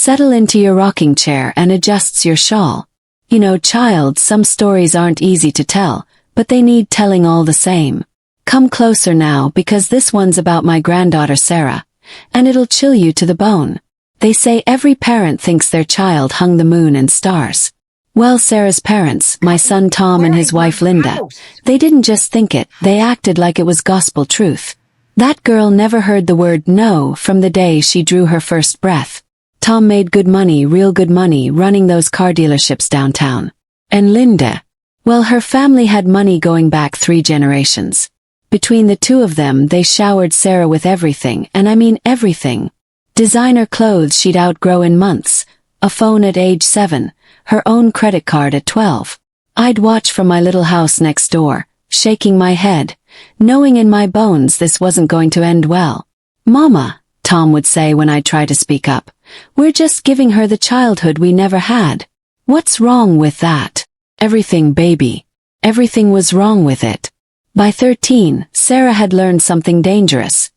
settle into your rocking chair and adjusts your shawl. You know, child, some stories aren't easy to tell, but they need telling all the same. Come closer now because this one's about my granddaughter Sarah, and it'll chill you to the bone. They say every parent thinks their child hung the moon and stars. Well, Sarah's parents, my son Tom and his wife Linda, they didn't just think it, they acted like it was gospel truth. That girl never heard the word no from the day she drew her first breath. Tom made good money, real good money, running those car dealerships downtown. And Linda, well, her family had money going back 3 generations. Between the two of them, they showered Sarah with everything, and I mean everything. Designer clothes she'd outgrow in months, a phone at age 7, her own credit card at 12. I'd watch from my little house next door, shaking my head, knowing in my bones this wasn't going to end well. Mama, Tom would say when I'd try to speak up, we're just giving her the childhood we never had. What's wrong with that? Everything, baby. Everything was wrong with it. By 13, Sarah had learned something dangerous.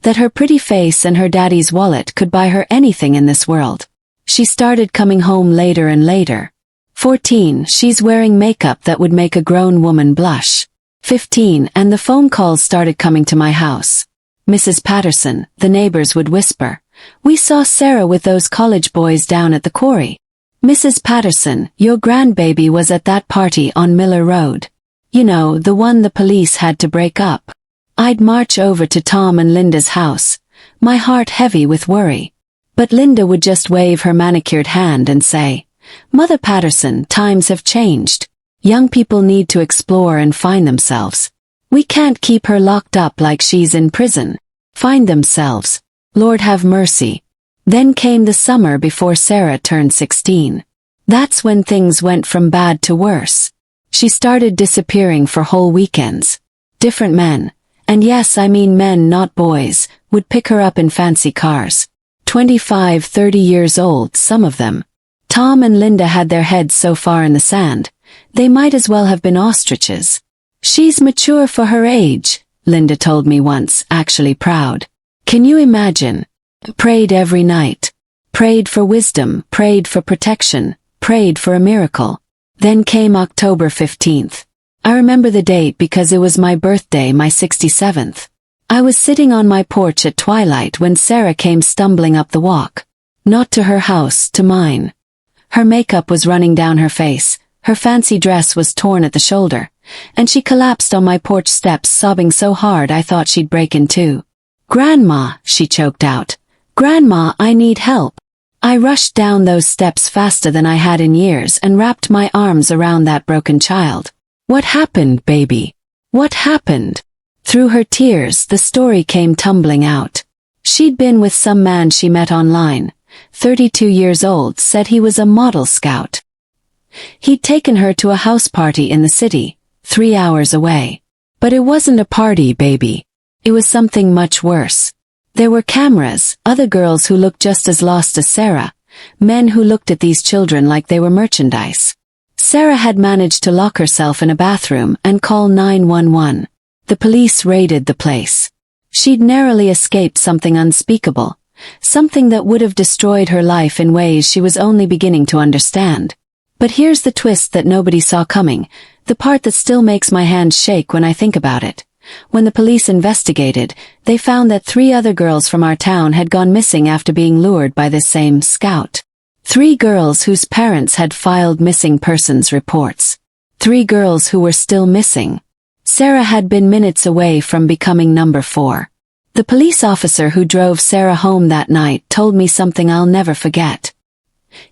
That her pretty face and her daddy's wallet could buy her anything in this world. She started coming home later and later. 14, she's wearing makeup that would make a grown woman blush. 15, and the phone calls started coming to my house. Mrs. Patterson, the neighbors would whisper, we saw Sarah with those college boys down at the quarry. Mrs. Patterson, your grandbaby was at that party on Miller Road. You know, the one the police had to break up. I'd march over to Tom and Linda's house, my heart heavy with worry. But Linda would just wave her manicured hand and say, Mother Patterson, times have changed. Young people need to explore and find themselves. We can't keep her locked up like she's in prison. Find themselves. Lord have mercy. Then came the summer before Sarah turned 16. That's when things went from bad to worse. She started disappearing for whole weekends. Different men, and yes, I mean men, not boys, would pick her up in fancy cars. 25, 30 years old, some of them. Tom and Linda had their heads so far in the sand, they might as well have been ostriches. She's mature for her age, Linda told me once, actually proud. Can you imagine? Prayed every night. Prayed for wisdom, prayed for protection, prayed for a miracle. Then came October 15th. I remember the date because it was my birthday, my 67th. I was sitting on my porch at twilight when Sarah came stumbling up the walk. Not to her house, to mine. Her makeup was running down her face, her fancy dress was torn at the shoulder, and she collapsed on my porch steps sobbing so hard I thought she'd break in two. Grandma, she choked out. Grandma, I need help. I rushed down those steps faster than I had in years and wrapped my arms around that broken child. What happened, baby? What happened? Through her tears, the story came tumbling out. She'd been with some man she met online. 32 years old, said he was a model scout. He'd taken her to a house party in the city, 3 hours away. But it wasn't a party, baby. It was something much worse. There were cameras, other girls who looked just as lost as Sarah, men who looked at these children like they were merchandise. Sarah had managed to lock herself in a bathroom and call 911. The police raided the place. She'd narrowly escaped something unspeakable, something that would have destroyed her life in ways she was only beginning to understand. But here's the twist that nobody saw coming, the part that still makes my hands shake when I think about it. When the police investigated, they found that 3 other girls from our town had gone missing after being lured by this same scout. 3 girls whose parents had filed missing persons reports. 3 girls who were still missing. Sarah had been minutes away from becoming number 4. The police officer who drove Sarah home that night told me something I'll never forget.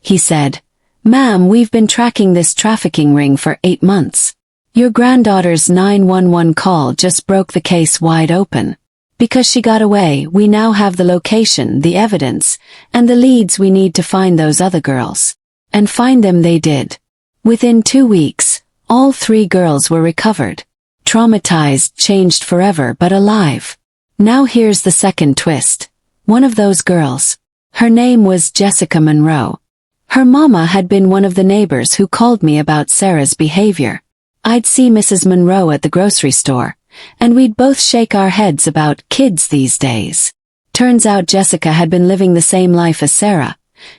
He said, "Ma'am, we've been tracking this trafficking ring for 8 months. Your granddaughter's 911 call just broke the case wide open. Because she got away, we now have the location, the evidence, and the leads we need to find those other girls." And find them they did. Within 2 weeks, all 3 girls were recovered. Traumatized, changed forever, but alive. Now here's the second twist. One of those girls. Her name was Jessica Monroe. Her mama had been one of the neighbors who called me about Sarah's behavior. I'd see Mrs. Monroe at the grocery store, and we'd both shake our heads about kids these days. Turns out Jessica had been living the same life as Sarah,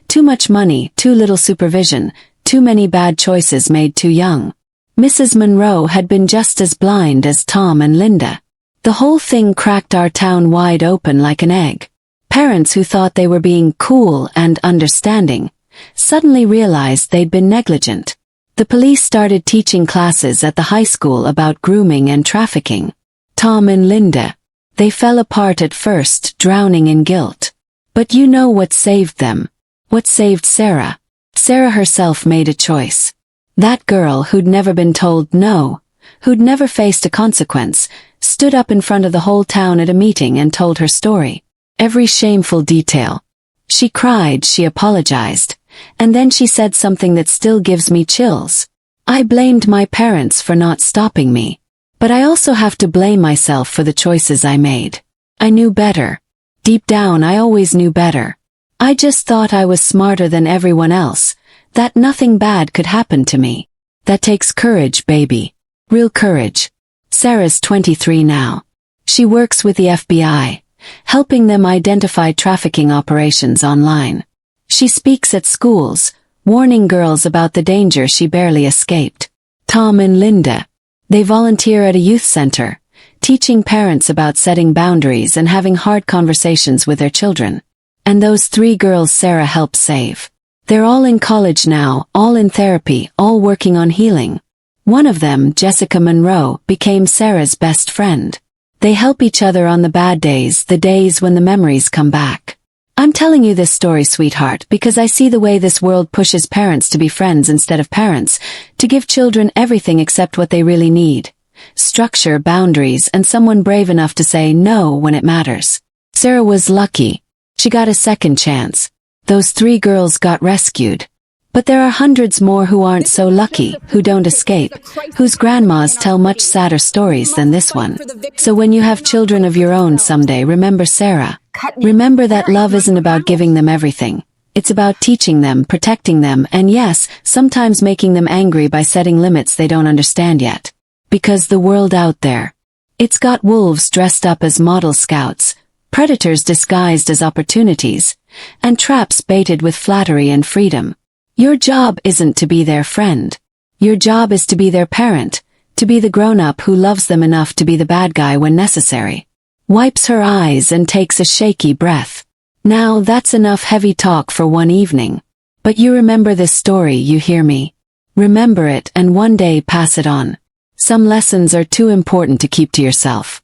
Too much money, too little supervision, too many bad choices made too young. Mrs. Monroe had been just as blind as Tom and Linda. The whole thing cracked our town wide open like an egg. Parents who thought they were being cool and understanding suddenly realized they'd been negligent. The police started teaching classes at the high school about grooming and trafficking. Tom and Linda, they fell apart at first, drowning in guilt. But you know what saved them? What saved Sarah? Sarah herself made a choice. That girl who'd never been told no, who'd never faced a consequence, stood up in front of the whole town at a meeting and told her story. Every shameful detail. She cried, she apologized, and then she said something that still gives me chills. I blamed my parents for not stopping me. But I also have to blame myself for the choices I made. I knew better. Deep down I always knew better. I just thought I was smarter than everyone else, that nothing bad could happen to me. That takes courage, baby. Real courage. Sarah's 23 now. She works with the FBI, helping them identify trafficking operations online. She speaks at schools, warning girls about the danger she barely escaped. Tom and Linda, they volunteer at a youth center, teaching parents about setting boundaries and having hard conversations with their children. And those 3 girls Sarah helped save. They're all in college now, all in therapy, all working on healing. One of them, Jessica Monroe, became Sarah's best friend. They help each other on the bad days, the days when the memories come back. I'm telling you this story, sweetheart, because I see the way this world pushes parents to be friends instead of parents, to give children everything except what they really need. Structure, boundaries, and someone brave enough to say no when it matters. Sarah was lucky. She got a second chance. Those 3 girls got rescued. But there are hundreds more who aren't so lucky, who don't escape, whose grandmas tell much sadder stories than this one. So when you have children of your own someday, remember Sarah. Remember that love isn't about giving them everything. It's about teaching them, protecting them, and yes, sometimes making them angry by setting limits they don't understand yet. Because the world out there, it's got wolves dressed up as model scouts, predators disguised as opportunities, and traps baited with flattery and freedom. Your job isn't to be their friend. Your job is to be their parent, to be the grown-up who loves them enough to be the bad guy when necessary. Wipes her eyes and takes a shaky breath. Now that's enough heavy talk for one evening. But you remember this story, you hear me? Remember it and one day pass it on. Some lessons are too important to keep to yourself.